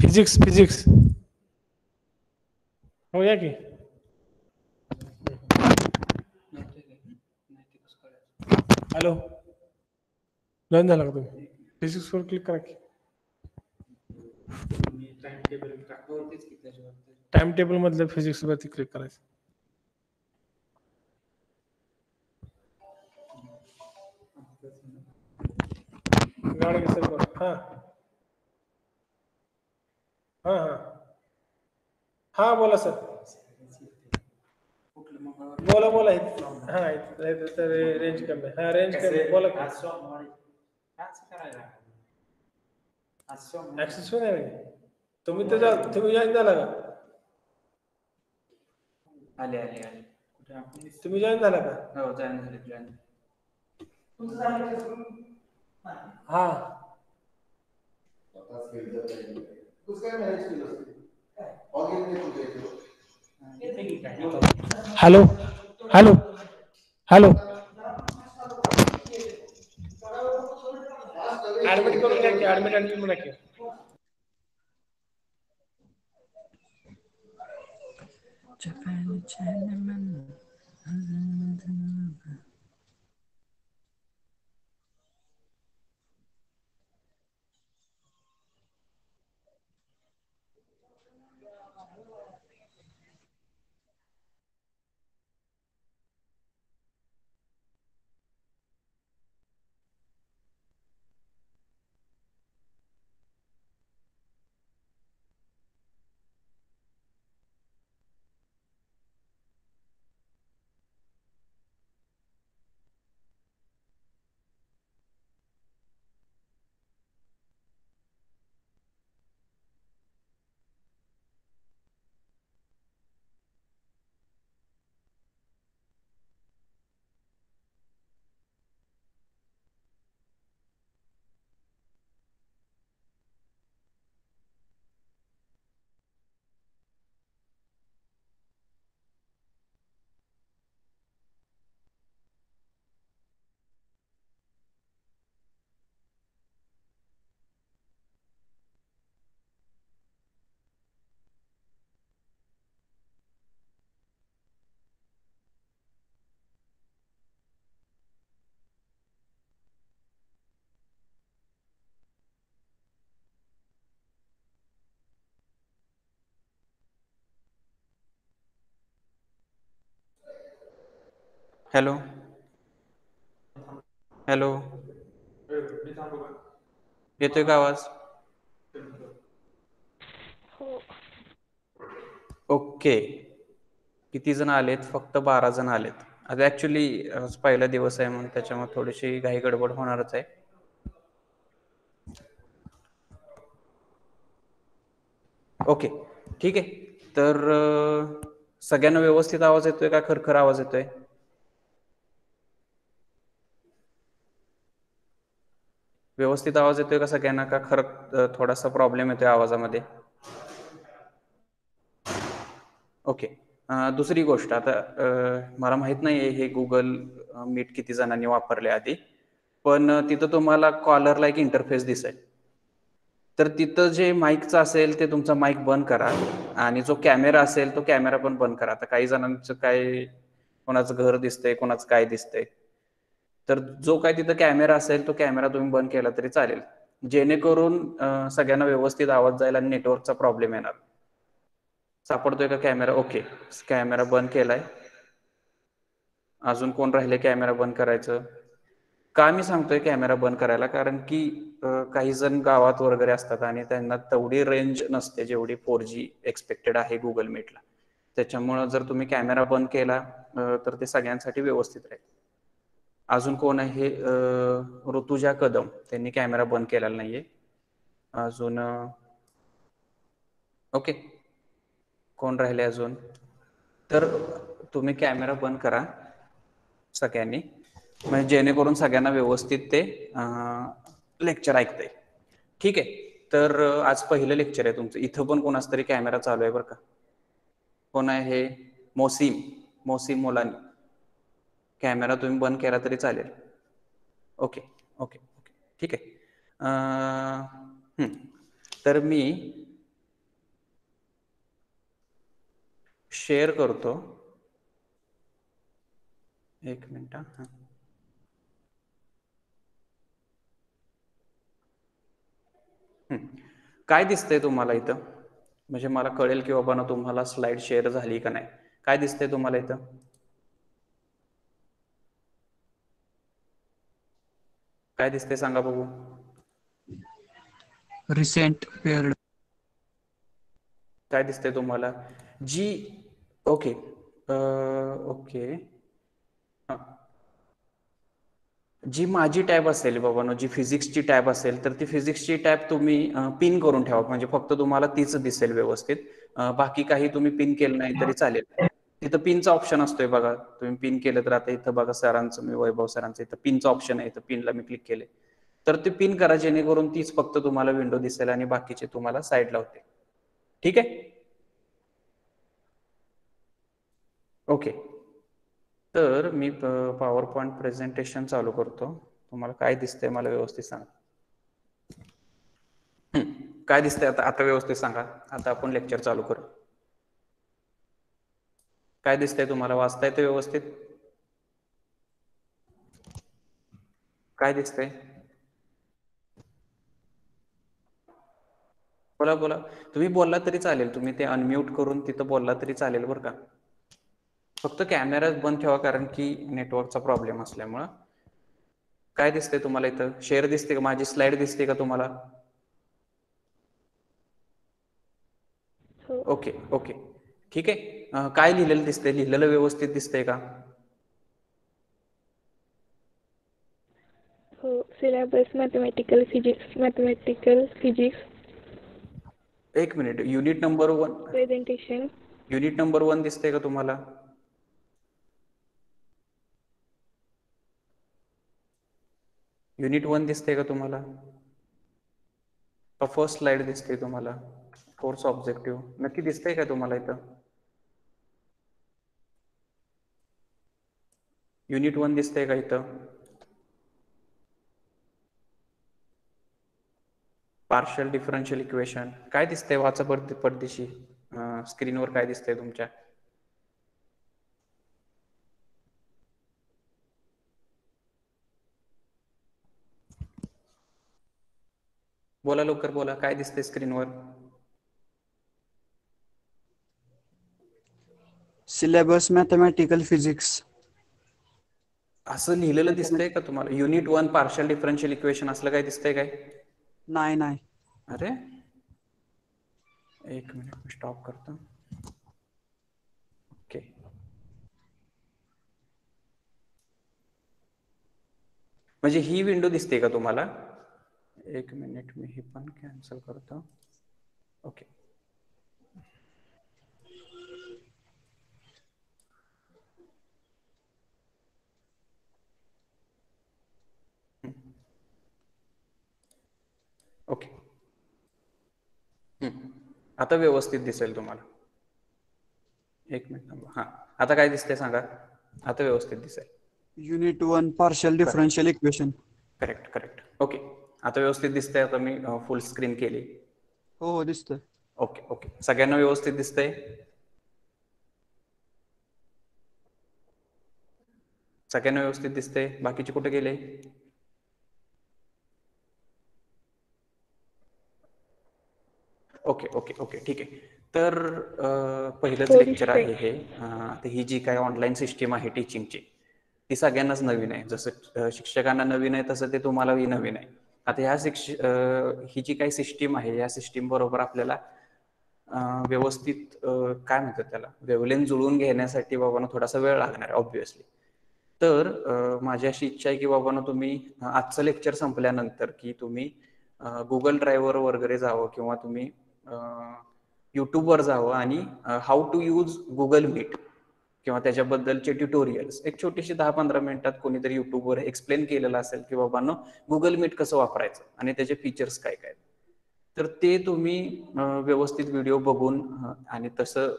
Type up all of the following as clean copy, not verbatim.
Physics physics हो या की हॅलो जॉईन झाला का तुम्ही फिजिक्सवर क्लिक करा की टाइम टेबल मधल्या फिजिक्स वरती क्लिक करायचं गाडी सर बघ हां हां हां हां बोला सर बोला बोला हां रेंज कमी हां रेंज कमी बोला ऍक्सेस होत नाही तुम्ही तुम्ही जॉईन झाला का आले आले आले तुम्ही जॉईन झाला का हो जॉईन झाले जॉईन हां हॅलो हॅलो हॅलो ऍडमिट करून घ्या की ऍडमिट म्हणा की हॅलो हॅलो येतोय का आवाज ओके किती जण आलेत फक्त 12 जण आलेत आता ऍक्च्युली पहिला दिवस आहे म्हणून त्याच्यामुळे थोडीशी घाई गडबड होणारच आहे ओके ठीक आहे तर सगळ्यांना व्यवस्थित आवाज येतोय का खरखर आवाज येतोय व्यवस्थित आवाज येतोय का सगळ्यांना का खरं थोडासा प्रॉब्लेम येतोय आवाजामध्ये ओके दुसरी गोष्ट आता मला माहित नाही हे गुगल मीट किती जणांनी वापरले आधी पण तिथं तुम्हाला कॉलरला एक इंटरफेस दिसेल तर तिथं जे माईकचं असेल ते तुमचा माईक बंद करा आणि जो कॅमेरा असेल तो कॅमेरा पण बंद करा आता काही जणांचं काय कोणाचं घर दिसतंय कोणाचं काय दिसतंय तर जो काय तिथं कॅमेरा असेल तो कॅमेरा तुम्ही बंद केला तरी चालेल जेणेकरून सगळ्यांना व्यवस्थित आवाज जायला आणि नेटवर्कचा प्रॉब्लेम येणार सापडतोय का कॅमेरा ओके कॅमेरा बंद केलाय अजून कोण राहिले कॅमेरा बंद करायचं का मी सांगतोय कॅमेरा बंद करायला कारण की काही जण गावात वगैरे असतात आणि त्यांना तेवढी रेंज नसते जेवढी 4G एक्सपेक्टेड आहे गुगल मीटला त्याच्यामुळं जर तुम्ही कॅमेरा बंद केला तर ते सगळ्यांसाठी व्यवस्थित राहील अजून कोण आहे? ऋतुजा कदम, त्यांनी कॅमेरा बंद केलेला नाहीये. अजून ओके, कोण राहिले अजून? तर तुम्ही कॅमेरा बंद करा सगळ्यांनी, म्हणजे जेणेकरून सगळ्यांना व्यवस्थित ते लेक्चर ऐकता येईल. ठीक आहे. तर आज पहिलं लेक्चर आहे तुमचं. इथं पण कोणाच तरी कॅमेरा चालू आहे बरं का. कोण आहे? मोसीम मोलानी. कॅमेरा तुम्ही बंद केला तरी चालेल. ओके ओके ओके, ठीक आहे. तर मी शेअर करतो. एक मिनिट. काय दिसतंय तुम्हाला इथं? म्हणजे मला कळेल की बाबा ना तुम्हाला स्लाइड शेअर झाली का नाही. काय दिसतंय तुम्हाला इथं? काय दिसतंय सांगा बघू. Recent paired. काय दिसतंय तुम्हाला? जी ओके ओके, जी माझी टॅब असेल बाबांनो, जी फिजिक्सची टॅब असेल, तर ती फिजिक्सची टॅब तुम्ही पिन करून ठेवा, म्हणजे फक्त तुम्हाला तीच दिसेल व्यवस्थित. बाकी काही तुम्ही पिन केलं नाही तरी चालेल. तिथं पिनचा ऑप्शन असतोय बघा, तुम्ही पिन केलं तर आता इथं बघा सरांचं, मी वैभव सरांचं इथं पिनचा ऑप्शन आहे, इथं पिनला मी क्लिक केले तर ते पिन करा, जेणेकरून तीच फक्त तुम्हाला विंडो दिसेल आणि बाकीचे तुम्हाला साईडला होते. ठीक आहे, ओके. तर मी पॉवर पॉईंट प्रेझेंटेशन चालू करतो. तुम्हाला काय दिसतंय मला व्यवस्थित सांगा. काय दिसतंय आता? आता व्यवस्थित सांगा. आता आपण लेक्चर चालू करू. काय दिसतंय तुम्हाला? वाचता येतं व्यवस्थित? काय दिसतंय? बोला बोला. तुम्ही बोलला तरी चालेल, तुम्ही ते अनम्यूट करून तिथं बोलला तरी चालेल बरं का. फक्त कॅमेरा बंद ठेवा, कारण की नेटवर्कचा प्रॉब्लेम असल्यामुळं. काय दिसतंय तुम्हाला इथं? शेअर दिसते का? माझी स्लाइड दिसते का तुम्हाला? ओके ओके, ठीक आहे. काय लिहिलेलं दिसतंय? लिहिलेलं व्यवस्थित दिसतंय का? हो, सिलेबस मॅथमॅटिकल फिजिक्स. एक minute, unit number 1 presentation. Unit number 1 दिसतंय का तुम्हाला? युनिट 1 दिसतंय का तुम्हाला? फर्स्ट स्लाइड दिसते तुम्हाला? फोर्स ऑब्जेक्टिव्ह नक्की दिसतंय का तुम्हाला इथं? युनिट 1 दिसतंय का इथं? पार्शियल डिफरन्शियल इक्वेशन काय दिसतंय? वाचा पडदिशी स्क्रीनवर काय दिसतंय तुमच्या? बोला लवकर, बोला. काय दिसतंय स्क्रीनवर? Syllabus mathematical physics. असं लिहिलेलं दिसतंय का तुम्हाला? युनिट 1 पार्शियल डिफरन्शियल इक्वेशन असलं काय दिसतंय काय? नाही नाही. अरे एक मिनिट, मी स्टॉप करतो. ओके, म्हणजे ही विंडो दिसते का तुम्हाला? एक मिनिट, मी ही पण कॅन्सल करतो. Okay, okay. आता व्यवस्थित दिसेल तुम्हाला. एक मिनिट. हा, आता काय दिसतंय सांगा? आता व्यवस्थित दिसेल. Unit 1 partial differential equation. Correct correct, okay. आता व्यवस्थित दिसतंय. आता मी फुल स्क्रीन केली. हो हो दिसतंय. ओके ओके, सगळ्यांना व्यवस्थित दिसतंय? सगळ्यांना व्यवस्थित दिसतंय? बाकीचे कुठे गेले? ओके ओके ओके, ठीक आहे. तर पहिलंच लेक्चर आहे हे. आता ही जी काय ऑनलाईन सिस्टीम आहे टीचिंगची, ती सगळ्यांनाच नवीन आहे. जसं शिक्षकांना नवीन आहे तसं ते तुम्हालाही नवीन आहे. आता ही जी काही सिस्टीम आहे, या सिस्टीम बरोबर आपल्याला व्यवस्थित काय म्हणतात त्याला, वेवलेन जुळवून घेण्यासाठी बाबांना थोडासा वेळ लागणार आहे ऑब्व्हियसली. तर माझी अशी इच्छा आहे की बाबांनो तुम्ही आजचं लेक्चर संपल्यानंतर की तुम्ही गुगल ड्राईव्हवर वगैरे जावं किंवा तुम्ही यूट्यूबवर जावं आणि how to use Google Meet किंवा त्याच्याबद्दलचे ट्युटोरियल्स एक छोटीशी 10-15 मिनिटात कोणीतरी युट्यूबवर एक्सप्लेन केलेलं असेल की बाबांनो गुगल मीट कसं वापरायचं आणि त्याचे फीचर्स काय काय. तर ते तुम्ही व्यवस्थित व्हिडिओ बघून आणि तसं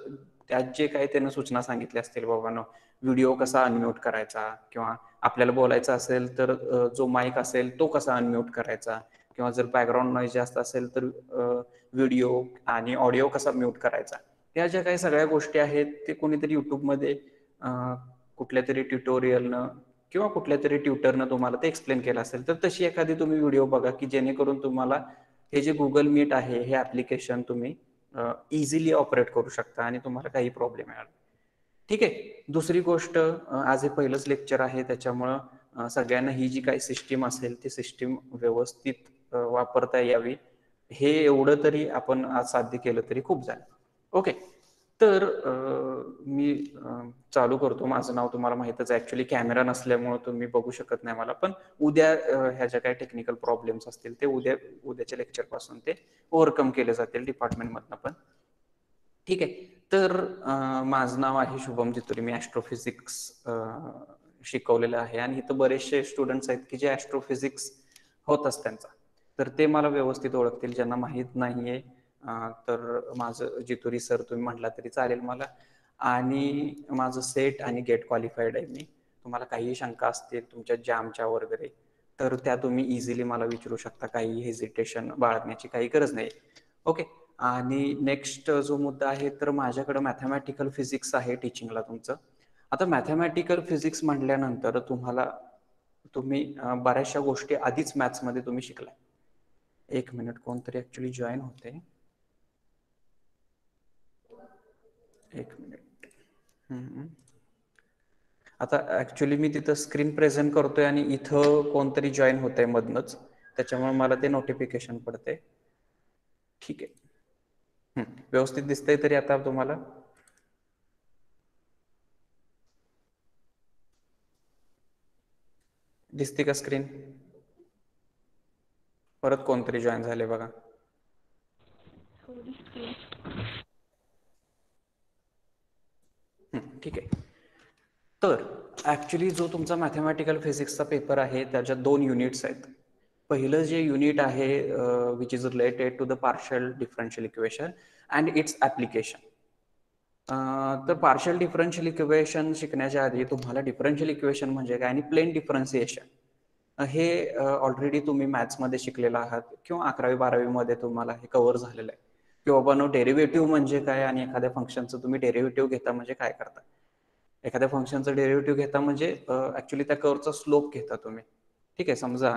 त्यात जे काही त्यानं सूचना सांगितल्या असतील बाबांनो व्हिडिओ कसा अनम्यूट करायचा किंवा आपल्याला बोलायचं असेल तर जो माईक असेल तो कसा अनम्यूट करायचा किंवा जर बॅकग्राऊंड नॉईज जास्त असेल तर व्हिडिओ आणि ऑडिओ कसा म्यूट करायचा. या ज्या काही सगळ्या गोष्टी आहेत ते कोणीतरी युट्यूबमध्ये कुठल्या तरी ट्युटोरियलनं किंवा कुठल्या तरी ट्युटरनं तुम्हाला ते एक्सप्लेन केलं असेल तर तशी एखादी तुम्ही व्हिडिओ बघा की जेणेकरून तुम्हाला हे जे गुगल मीट आहे हे ऍप्लिकेशन तुम्ही इझिली ऑपरेट करू शकता आणि तुम्हाला काही प्रॉब्लेम येणार. ठीक आहे. दुसरी गोष्ट आज हे पहिलंच लेक्चर आहे त्याच्यामुळं सगळ्यांना ही जी काही सिस्टीम असेल ती सिस्टीम व्यवस्थित वापरता यावी हे एवढं तरी आपण आज साध्य केलं तरी खूप झालं. ओके. तर मी चालू करतो. माझं नाव तुम्हाला माहितच आहे. ऍक्च्युली कॅमेरा नसल्यामुळे तुम्ही बघू शकत नाही मला, पण उद्या ह्या ज्या काही टेक्निकल प्रॉब्लेम्स असतील ते उद्याच्या लेक्चर पासून ते ओव्हरकम केले जातील डिपार्टमेंटमधनं पण. ठीक आहे. तर माझं नाव आहे शुभम जितुरी. मी ॲस्ट्रोफिजिक्स शिकवलेलं आहे आणि इथं बरेचसे स्टुडंट्स आहेत की जे ॲस्ट्रोफिजिक्स होतच त्यांचा, तर ते मला व्यवस्थित ओळखतील. ज्यांना माहीत नाहीये तर माझं जितुरी सर तुम्ही म्हटला तरी चालेल मला. आणि माझं सेट आणि गेट क्वालिफाईड आहे मी. तुम्हाला काही शंका असतील तुमच्या जॅमच्या वगैरे तर त्या तुम्ही इझिली मला विचारू शकता. काही हेजिटेशन बाळगण्याची काही गरज नाही. ओके. आणि नेक्स्ट जो मुद्दा आहे तर माझ्याकडे मॅथमॅटिकल फिजिक्स आहे टीचिंगला तुमचं. आता मॅथमॅटिकल फिजिक्स म्हटल्यानंतर तुम्ही बऱ्याचशा गोष्टी आधीच मॅथ्समध्ये तुम्ही शिकलाय. एक मिनिट, कोणतरी ऍक्च्युली जॉईन होते. एक मिनिट. आता ऍक्च्युली मी तिथं स्क्रीन प्रेझेंट करतोय आणि इथं कोणतरी जॉईन होतंय मधनच, त्याच्यामुळे मला ते नोटिफिकेशन पडते. ठीक आहे. व्यवस्थित दिसतंय तरी आता तुम्हाला? दिसते का स्क्रीन? परत कोणतरी जॉईन झाले बघा. ठीक आहे. तर ऍक्च्युली जो तुमचा मॅथमॅटिकल फिजिक्सचा पेपर आहे त्याच्यात 2 युनिट्स आहेत. पहिलं जे युनिट आहे which is related to the partial differential equation and its application. तर पार्शियल डिफरन्शियल इक्वेशन शिकण्याच्या आधी तुम्हाला डिफरन्शियल इक्वेशन म्हणजे काय आणि प्लेन डिफरन्सिएशन हे ऑलरेडी तुम्ही मॅथ्समध्ये शिकलेला आहात किंवा 11वी-12वी मध्ये तुम्हाला हे कव्हर झालेलं आहे. किंवा बाबा डेरिव्हेटिव्ह म्हणजे काय आणि एखाद्या फंक्शनचं तुम्ही डेरिव्हेटिव्ह घेता म्हणजे काय करता. एखाद्या फंक्शनचं डेरिव्हेटिव्ह घेता म्हणजे ऍक्च्युली त्या कर्वचा स्लोप घेता तुम्ही. ठीक आहे. समजा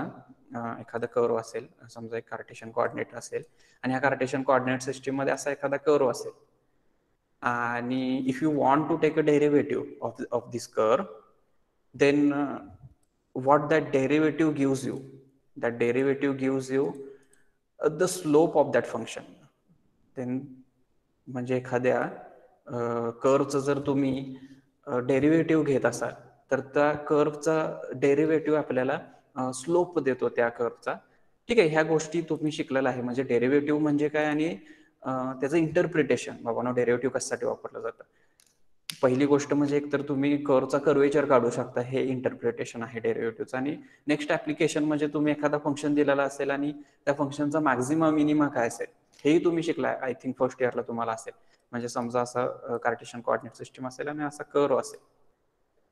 एखादा कर्व असेल, समजा एक कार्टेशियन कोऑर्डिनेट असेल आणि ह्या कार्टेशियन कोऑर्डिनेट सिस्टीम मध्ये असा एखादा कर्व असेल आणि if you want to take a derivative of this curve then what that derivative gives you, that derivative gives you the slope of that function. then म्हणजे एखाद्या कर्वचं जर तुम्ही डेरिव्हेटिव्ह घेत असाल तर त्या कर्वचा डेरिव्हेटिव्ह आपल्याला स्लोप देतो त्या कर्वचा. ठीक आहे. ह्या गोष्टी तुम्ही शिकलेला आहे. म्हणजे डेरिव्हेटिव्ह म्हणजे काय आणि त्याचं इंटरप्रिटेशन बाबांनो डेरिव्हेटिव्ह कशासाठी वापरलं जातं. पहिली गोष्ट म्हणजे एकतर तुम्ही कर्वचा कर्वेचर काढू शकता, हे इंटरप्रिटेशन आहे डेरिव्हेटिव्हचं. आणि नेक्स्ट ऍप्लिकेशन म्हणजे तुम्ही एखादा फंक्शन दिलेला असेल आणि त्या फंक्शनचा मॅक्झिमा मिनिमा काय असेल हेही तुम्ही शिकलाय. आय थिंक फर्स्ट इयरला तुम्हाला असेल. म्हणजे समजा असं कार्टेशियन कोऑर्डिनेट सिस्टीम असेल आणि असा कर्व असेल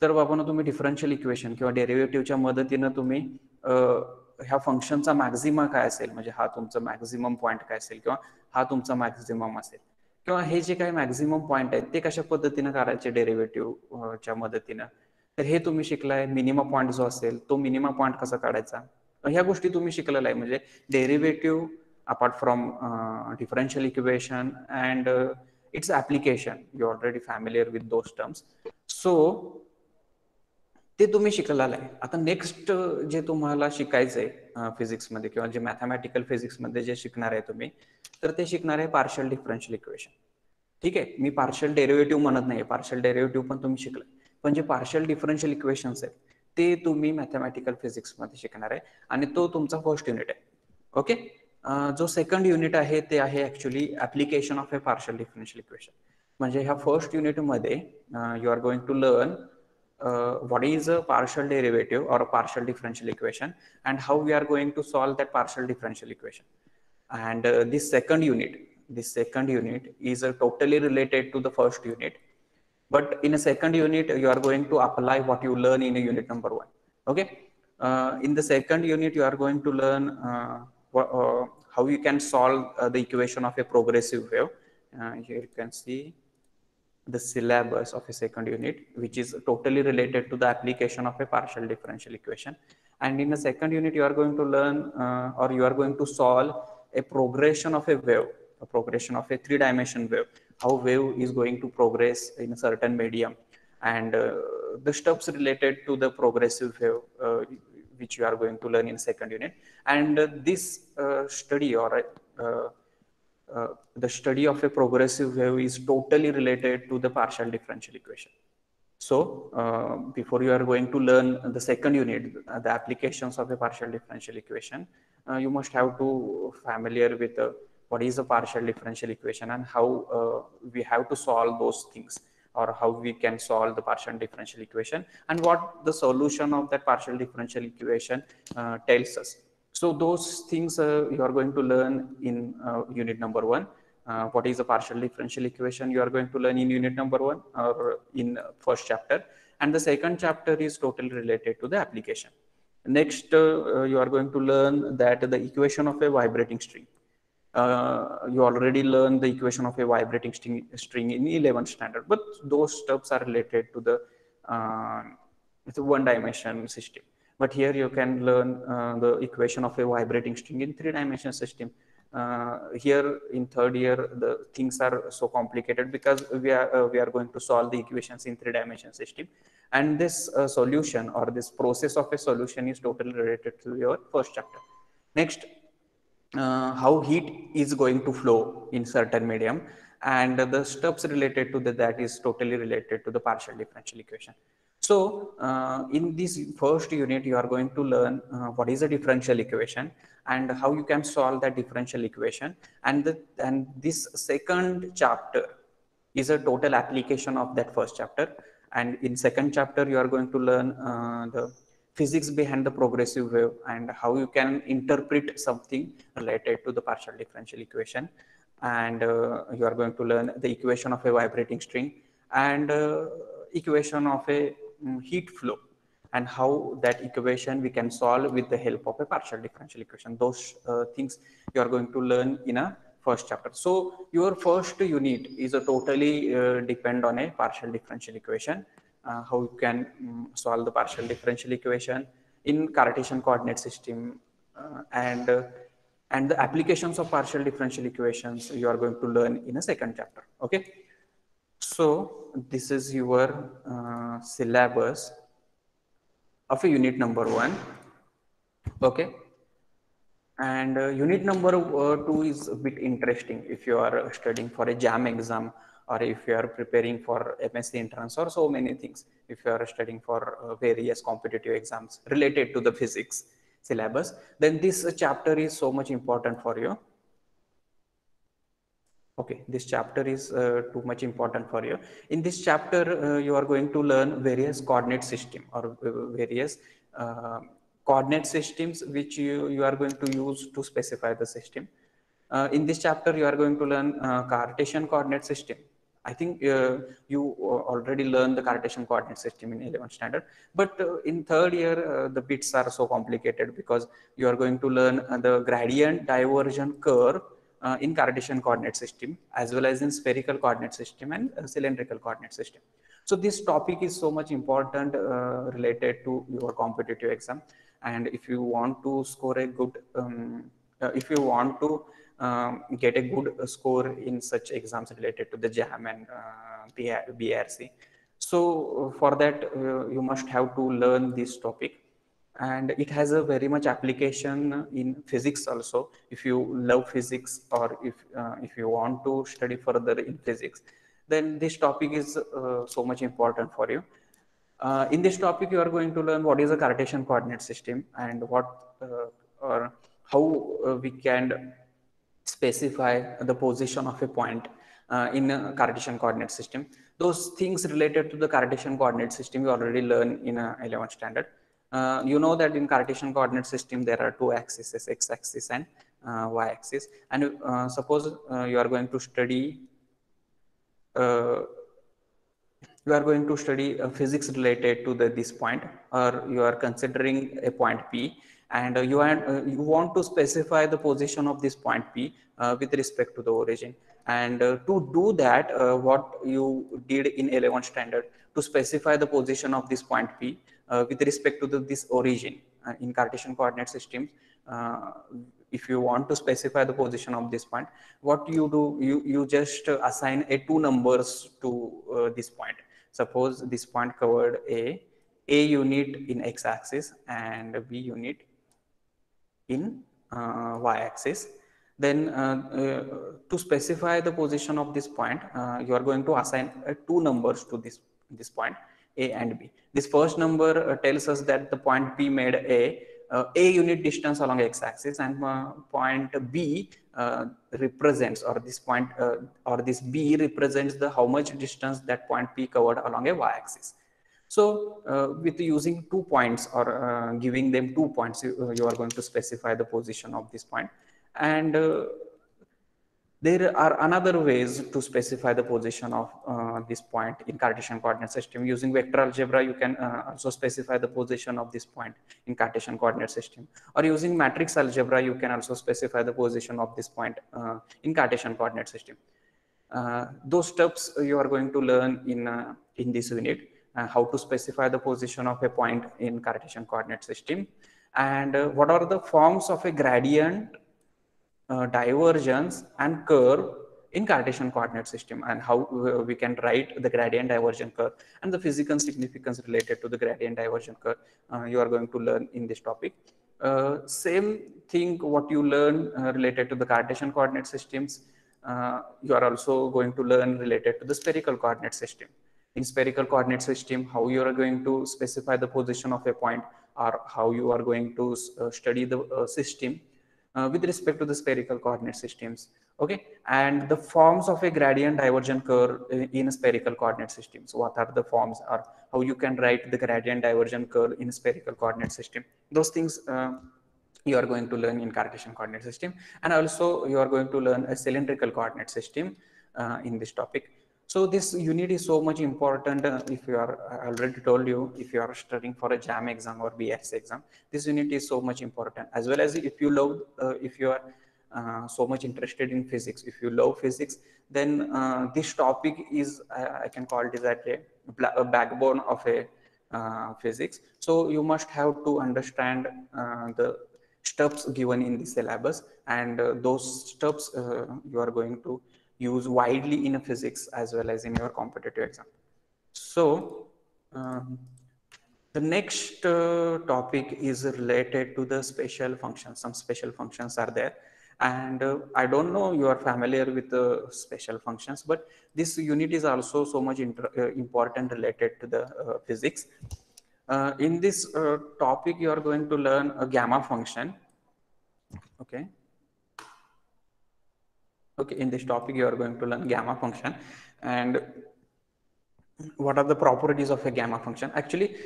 तर बाबांनो तुम्ही डिफरन्शियल इक्वेशन किंवा डेरिव्हेटिव्हच्या मदतीनं तुम्ही ह्या फंक्शनचा मॅक्झिमा काय असेल म्हणजे हा तुमचा मॅक्झिमम पॉईंट काय असेल किंवा हा तुमचा मॅक्झिमम असेल किंवा हे जे काही मॅक्झिमम पॉईंट आहेत ते कशा पद्धतीनं काढायचे डेरिव्हेटिव्हच्या मदतीनं तर हे तुम्ही शिकलाय. मिनिमा पॉईंट जो असेल तो मिनिमा पॉईंट कसा काढायचा ह्या गोष्टी तुम्ही शिकलेला आहे. म्हणजे derivative apart from differential equation and its application you already familiar with those terms. So ते तुम्ही शिकलेलं आहे. आता नेक्स्ट जे तुम्हाला शिकायचंय फिजिक्समध्ये किंवा जे मॅथमॅटिकल फिजिक्समध्ये जे शिकणार आहे तुम्ही तर ते शिकणार आहे पार्शियल डिफरन्शियल इक्वेशन. ठीक आहे. मी पार्शियल डेरिव्हेटिव्ह म्हणत नाही, पार्शियल डेरिव्हेटिव्ह पण तुम्ही शिकलाय. पण जे पार्शियल डिफरन्शियल इक्वेशन्स आहेत ते तुम्ही मॅथमॅटिकल फिजिक्समध्ये शिकणार आहे आणि तो तुमचा फर्स्ट युनिट आहे. ओके. जो सेकंड युनिट आहे ते आहे actually application of a partial differential equation. म्हणजे ह्या फर्स्ट युनिटमध्ये you are going to learn what is a partial derivative or a partial differential equation and how we are going to solve that partial differential equation. And this second unit is totally related to the first unit, but in a second unit you are going to apply what you learn in a unit number 1. Okay. In the second unit you are going to learn how you can solve the equation of a progressive wave. Here you can see the syllabus of a second unit, which is totally related to the application of a partial differential equation. And in the second unit, you are going to learn or you are going to solve a progression of a wave, a progression of a 3-dimension wave, how wave is going to progress in a certain medium, and the steps related to the progressive wave, which you are going to learn in second unit. And this study or the study of a progressive wave is totally related to the partial differential equation. So before you are going to learn the second unit, the applications of a partial differential equation, you must have to familiar with what is a partial differential equation and how we have to solve those things, or how we can solve the partial differential equation and what the solution of that partial differential equation tells us. So those things you are going to learn in unit number 1. What is a partial differential equation you are going to learn in unit number 1 or in first chapter, and the second chapter is totally related to the application. Next you are going to learn that the equation of a vibrating string. You already learned the equation of a vibrating string in 11th standard, but those steps are related to the one-dimension system. But here you can learn the equation of a vibrating string in 3-dimension system. Here in third year, the things are so complicated because we are going to solve the equations in 3-dimension system, and this solution or this process of a solution is totally related to your first chapter. Next, how heat is going to flow in certain medium, and the steps related to that is totally related to the partial differential equation. So in this first unit, you are going to learn what is a differential equation and how you can solve that differential equation. And this second chapter is a total application of that first chapter. And in second chapter, you are going to learn the physics behind the progressive wave and how you can interpret something related to the partial differential equation. And you are going to learn the equation of a vibrating string and equation of a heat flow, and how that equation we can solve with the help of a partial differential equation. Those things you are going to learn in a first chapter. So your first unit is a totally depend on a partial differential equation, how you can solve the partial differential equation in Cartesian coordinate system, and the applications of partial differential equations you are going to learn in a second chapter. Okay. So this is your syllabus of a unit number 1. Okay. And unit number 2 is a bit interesting if you are studying for a JAM exam, or if you are preparing for MSc entrance, or so many things. If you are studying for various competitive exams related to the physics syllabus, then this chapter is so much important for you. Okay, this chapter is too much important for you. In this chapter, you are going to learn various coordinate system, or various coordinate systems which you are going to use to specify the system. In this chapter, you are going to learn Cartesian coordinate system. I think you already learned the Cartesian coordinate system in 11th standard, but in third year, the bits are so complicated because you are going to learn the gradient divergent curve in Cartesian coordinate system, as well as in spherical coordinate system and cylindrical coordinate system. So this topic is so much important related to your competitive exam. And if you want to score a good, if you want to get a good score in such exams related to the JAM and BRC, so for that you must have to learn this topic. And it has a very much application in physics also. If you love physics, or if you want to study further in physics, then this topic is so much important for you. In this topic, you are going to learn what is a Cartesian coordinate system and or how we can specify the position of a point in a Cartesian coordinate system. Those things related to the Cartesian coordinate system you already learned in 11th standard. You know that in Cartesian coordinate system there are two axes, x-axis and y-axis. And suppose you are going to study you are going to study physics related to this point, or you are considering a point P, and you want to specify the position of this point P with respect to the origin. And to do that, what you did in 11th standard to specify the position of this point P with respect to this origin in Cartesian coordinate systems. If you want to specify the position of this point, what you do, you just assign two numbers to this point. Suppose this point covered a unit in x-axis and b unit in y-axis. Then to specify the position of this point, you are going to assign two numbers to this point, a and b. This first number tells us that the point P made a unit distance along x-axis, and point B represents, or this point or this B represents the how much distance that point P covered along a y-axis. So with using 2 points, or giving them 2 points, you are going to specify the position of this point. And there are another ways to specify the position of this point in Cartesian coordinate system. Using vector algebra, you can also specify the position of this point in Cartesian coordinate system. Or using matrix algebra, you can also specify the position of this point in Cartesian coordinate system. Those steps you are going to learn in this unit. How to specify the position of a point in Cartesian coordinate system, and what are the forms of a gradient, divergence and curve in Cartesian coordinate system, and how we can write the gradient divergent curve and the physical significance related to the gradient divergent curve. You are going to learn in this topic. Same thing what you learn related to the Cartesian coordinate systems, you are also going to learn related to the spherical coordinate system. In spherical coordinate system, how you are going to specify the position of a point, or how you are going to study the system with respect to the spherical coordinate systems. Okay, and the forms of a gradient divergent curve in a spherical coordinate systems. What are the forms, or how you can write the gradient divergent curve in a spherical coordinate system? Those things you are going to learn in Cartesian coordinate system. And also you are going to learn a cylindrical coordinate system in this topic. So this unit is so much important. If you are, I already told you, if you are studying for a JAM exam or BS exam, this unit is so much important. As well as if you love, if you are so much interested in physics, if you love physics, then this topic is, I can call it as a backbone of a physics. So you must have to understand the steps given in the syllabus, and those steps you are going to use widely in physics as well as in your competitive exam. So the next topic is related to the special functions. Some special functions are there, and I don't know you are familiar with the special functions, but this unit is also so much important related to the physics. In this topic, you are going to learn a gamma function. Okay. Okay, in this topic, you are going to learn gamma function, and what are the properties of a gamma function. Actually,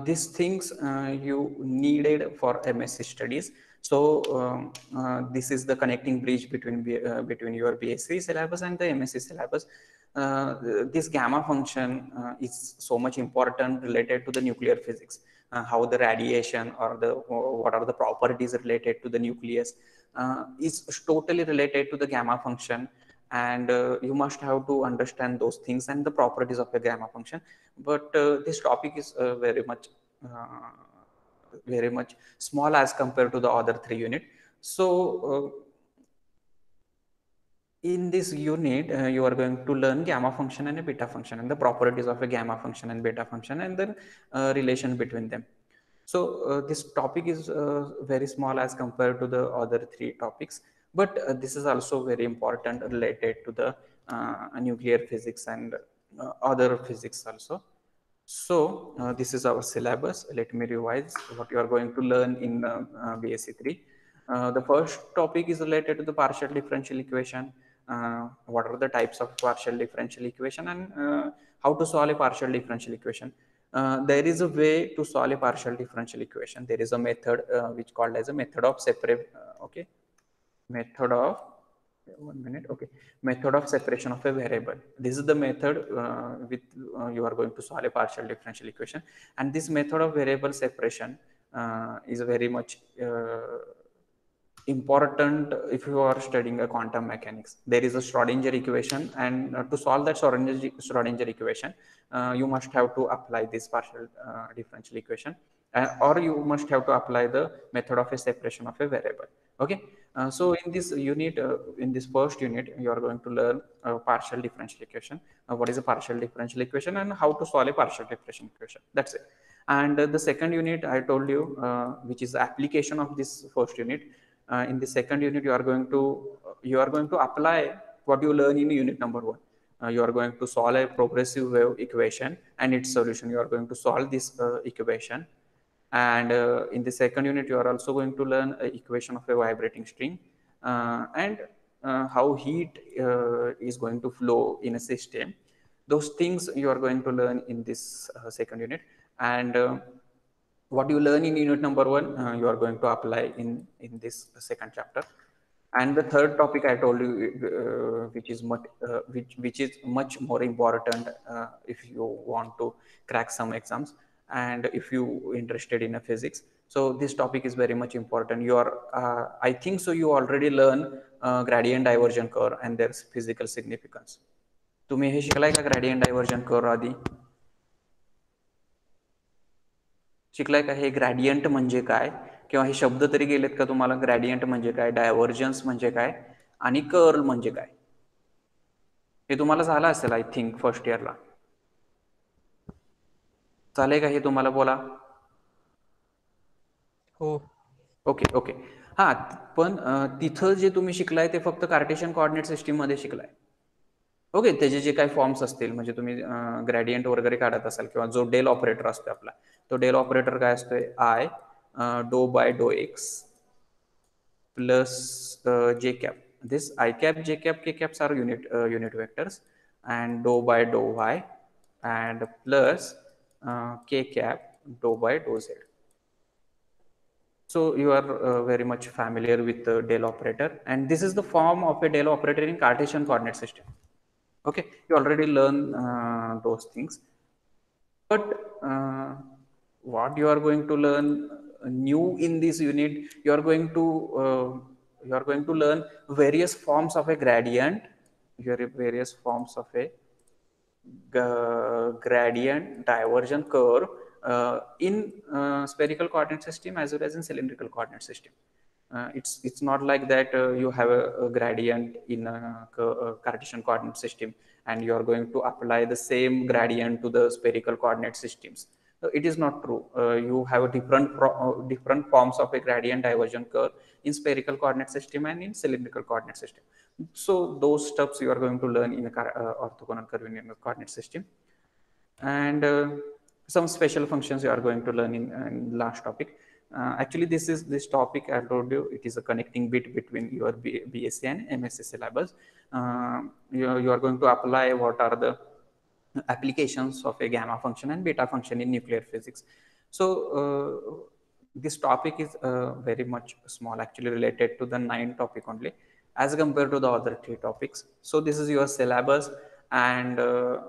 these things you needed for MSc studies. So this is the connecting bridge between your BSc syllabus and the MSc syllabus. This gamma function is so much important related to the nuclear physics. How the radiation, or what are the properties related to the nucleus is totally related to the gamma function. And you must have to understand those things and the properties of a gamma function. But this topic is very much small as compared to the other 3 units. So in this unit, you are going to learn gamma function and a beta function, and the properties of a gamma function and beta function, and the relation between them. So this topic is very small as compared to the other 3 topics, but this is also very important related to the nuclear physics and other physics also. So this is our syllabus. Let me revise what you are going to learn in BSc 3. The first topic is related to the partial differential equation. What are the types of partial differential equation, and how to solve a partial differential equation. There is a way to solve a partial differential equation. There is a method which called as a method of separate. Okay, method of method of separation of a variable. This is the method with you are going to solve a partial differential equation, and this method of variable separation is very much important if you are studying a quantum mechanics. There is a Schrodinger equation, and to solve that Schrodinger equation, you must have to apply this partial differential equation, or you must have to apply the method of a separation of a variable. Okay, so in this unit, in this first unit, you are going to learn partial differential equation. What is a partial differential equation and how to solve a partial differential equation. That's it. And the second unit I told you, which is the application of this first unit. In the second unit, you are going to apply what you learn in unit number 1. You are going to solve a progressive wave equation and its solution. You are going to solve this equation. And in the second unit, you are also going to learn an equation of a vibrating string, and how heat is going to flow in a system. Those things you are going to learn in this second unit. And what you learn in unit number 1, you are going to apply in this second chapter. And the third topic I told you, which is much more important if you want to crack some exams, and if you interested in a physics. So this topic is very much important. You are I think so you already learn gradient divergent curve and their physical significance. तुम्ही हे शिकलाय का gradient divergent curve आधी? शिकलाय का हे gradient म्हणजे काय, किंवा हे शब्द तरी गेलेत का तुम्हाला? ग्रॅडियंट म्हणजे काय, डायव्हर्जन्स म्हणजे काय, आणि कर्ल म्हणजे काय? हे तुम्हाला झालं असेल आय थिंक फर्स्ट इयरला. झालंय का हे तुम्हाला? बोला. हो. ओके. हा, पण तिथं जे तुम्ही शिकलाय ते फक्त कार्टेशियन कोऑर्डिनेट सिस्टीम मध्ये शिकलाय. ओके, त्याचे जे काही फॉर्म्स असतील, म्हणजे तुम्ही ग्रॅडियंट वगैरे काढत असाल, किंवा जो डेल ऑपरेटर असतो आपला, तो डेल ऑपरेटर काय असतोय? I do by do X plus J cap. This I cap, J cap, K caps are unit vectors, and dou by dou y, and plus k cap dou by dou z. So you are very much familiar with the del operator, and this is the form of a del operator in Cartesian coordinate system. Okay, you already learn those things, but what you are going to learn new in this unit, you are going to learn various forms of a gradient, various forms of a gradient divergent curve in spherical coordinate system as well as in cylindrical coordinate system. It's not like that you have a gradient in a Cartesian coordinate system and you are going to apply the same gradient to the spherical coordinate systems. It is not true. You have a different forms of a gradient divergent curve in spherical coordinate system and in cylindrical coordinate system. So those steps you are going to learn in a orthogonal curvilinear coordinate system, and some special functions you are going to learn in last topic. Actually, this topic I told you, it is a connecting bit between your BSc and MSc syllabus. You are going to apply what are the applications of a gamma function and beta function in nuclear physics. So this topic is very much small, actually related to the 9th topic only as compared to the other 3 topics. So this is your syllabus, and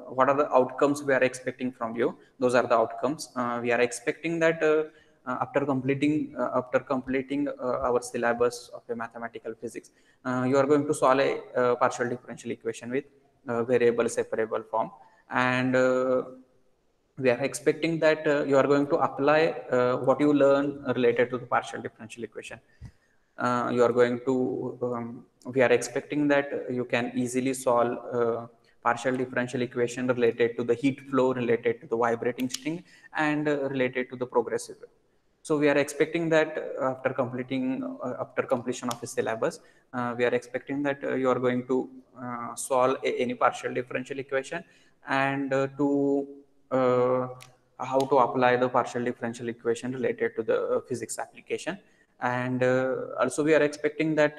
what are the outcomes we are expecting from you? Those are the outcomes. We are expecting that after completing our syllabus of a mathematical physics, you are going to solve a partial differential equation with variable separable form, and we are expecting that you are going to apply what you learn related to the partial differential equation. We are expecting that you can easily solve partial differential equation related to the heat flow, related to the vibrating string, and related to the progressive wave. So we are expecting that after completion of a syllabus, we are expecting that you are going to solve any partial differential equation, and to how to apply the partial differential equation related to the physics application. And also we are expecting that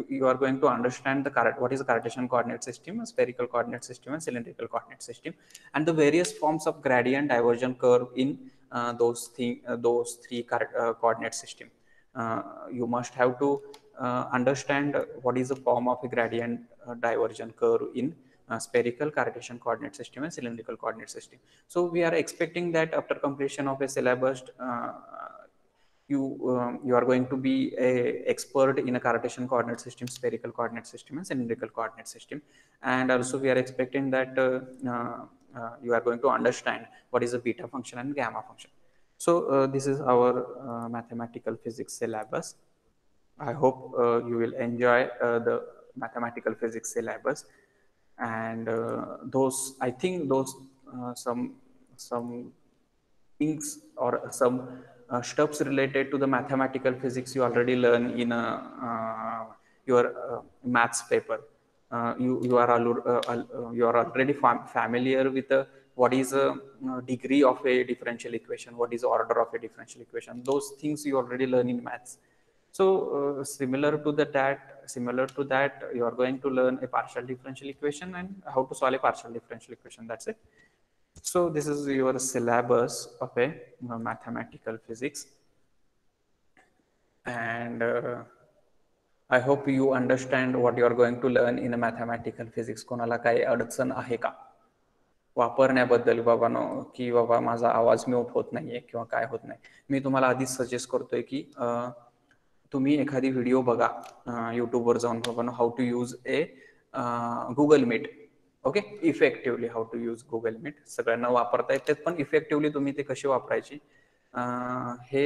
you are going to understand what is the Cartesian coordinate system, a spherical coordinate system, and cylindrical coordinate system, and the various forms of gradient divergent curve in those three coordinate system. You must have to understand what is the form of a gradient divergent curve in spherical Cartesian coordinate system and cylindrical coordinate system. So we are expecting that after completion of a syllabus, you are going to be a expert in a Cartesian coordinate system, spherical coordinate system, and cylindrical coordinate system. And also we are expecting that you are going to understand what is a beta function and gamma function. So this is our mathematical physics syllabus. I hope you will enjoy the mathematical physics syllabus, and I think those some things or some steps related to the mathematical physics you already learn in your maths paper. You are already familiar with what is a degree of a differential equation, what is the order of a differential equation. Those things you already learn in maths. So similar to that, you are going to learn a partial differential equation and how to solve a partial differential equation. That's it. So this is your syllabus of a mathematical physics, and I hope you understand what you are going to learn in a mathematical physics. कोणाला काही अडचण आहे का वापरण्याबद्दल? बाबांनो, की बाबा माझा आवाज म्यूट होत नाहीये किंवा काय होत नाही. मी तुम्हाला आधीच सजेस्ट करतोय की तुम्ही एखादी व्हिडिओ बघा यूट्यूबवर जाऊन, बाबांनो, how to use a Google Meet. Okay, effectively how to use Google Meet. सगळ्यांना वापरता येते, पण इफेक्टिव्हली तुम्ही ते कशी वापरायची हे